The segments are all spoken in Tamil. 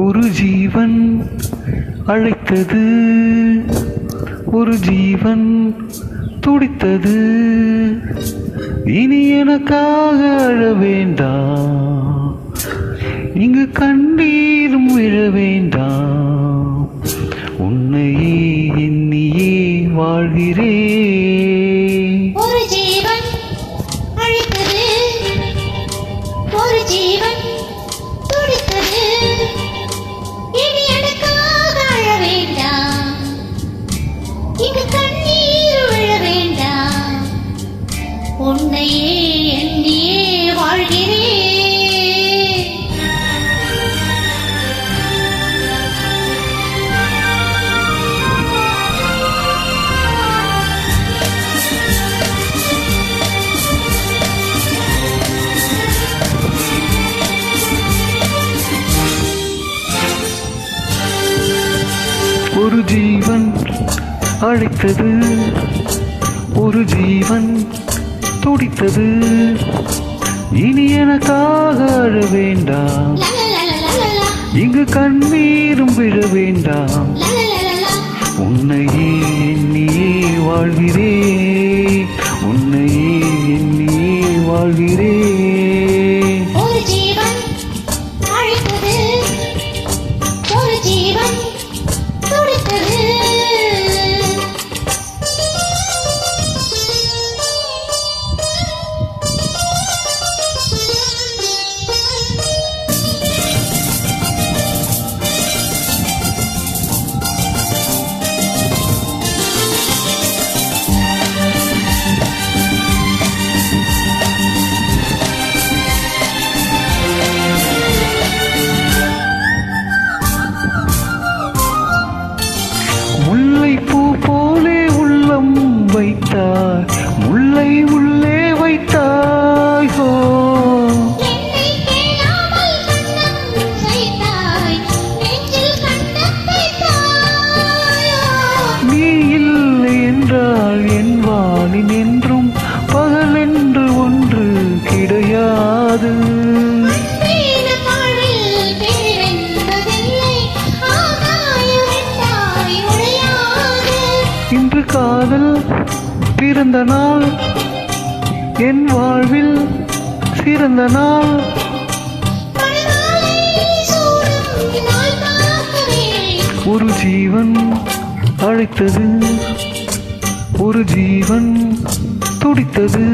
ஒரு ஜீவன் அழைத்தது, ஒரு ஜீவன் துடித்தது. இனி எனக்காக அழ வேண்டாம், இங்கு கண்ணீரும் விழ வேண்டாம். உன்னையே எண்ணியே வாழ்கிறேன். ஒரு ஜீவன் அழைத்தது, ஒரு ஜீவன் துடித்தது. இனி எனக்காக அழ வேண்டாம், இங்கு கண்ணீர் விழ வேண்டாம். உன்னையே எண்ணியே வாழ்கிறேன். ஒரு ஜீவன் அழைத்தது, ஒரு ஜீவன் துடித்தது. இனி எனக்காக அழ வேண்டாம், இங்கு கண்ணீரும் விழ வேண்டாம். உன்னையே எண்ணியே வாழ்கிறேன், உன்னையே எண்ணியே வாழ்கிறேன். ஒரு ஜீவன் அழைத்தது, ஒரு ஜீவன் துடித்தது. முல்லைப்பூ போலே உள்ளம் வைத்தாய், முல்லை உள்ளே வைத்தாய். ஹோ என்னை கேளாமல் கண்ணம் வைத்தாய், நெஞ்சில் கண்ணம் வைத்தாயோ. நீ இல்லை என்றால் என் வானின் என்றும் பகலென்று ஒன்று கிடையாது. அன்பேன வாழ்வில் பேரென்பதில்லை, ஆகாயம் வெட்டாய் உடையாது. இன்று காதல் பிறந்த நாள், என் வாழ்வில் சிறந்த நாள். பழங்காலை சூடும் நாள் பார்க்கவே. ஒரு ஜீவன் அழைத்தது, ஒரு ஜீவன் துடித்தது.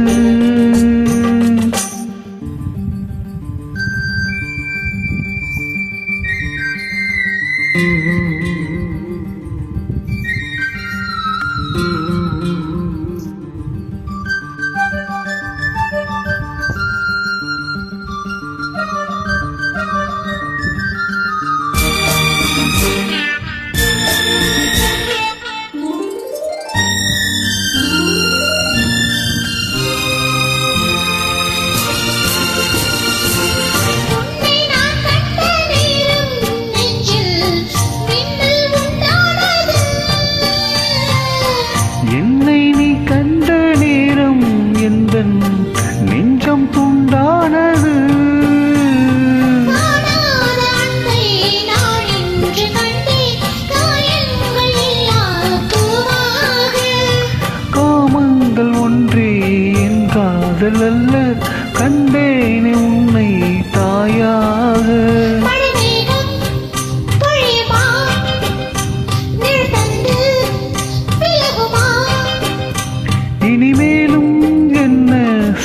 உன்னை நான் கண்ட நேரம் நெஞ்சில் மின்னல் உண்டானது. என்னை நீ கண்ட நேரம் எந்தன் நெஞ்சம் துண்டானது. காணாத அன்பை நான் இன்று கண்டேன், காயங்கள் இல்லா பூவாக. காமங்கள் ஒன்றே என் காதல் அல்ல, கண்டேனே உன்னை தாயாக. மழைமேகம் பொழியுமா, நிழல் தந்து விலகுமா. இனிமேலும் என்ன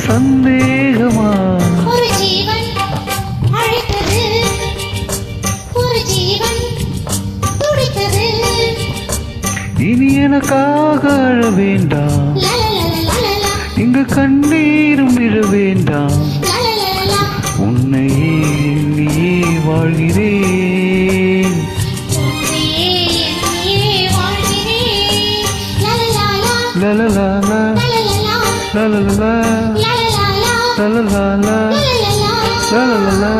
சந்தேகமா? ஒரு ஜீவன் அழைத்தது, ஒரு ஜீவன் துடித்தது. இனி எனக்காக அழ வேண்டாம், லலலலலலலா, இங்கு கண்ணீரும் விழ வேண்டாம். லலலலலா. உன்னையே எண்ணியே வாழ்கிறேன். உன்னையே எண்ணியே வாழ்கிறேன். லலலாலா, லலலாலா லலலலா, லலலலா லலலாலா, லலலாலா லலலலா. லலலலா.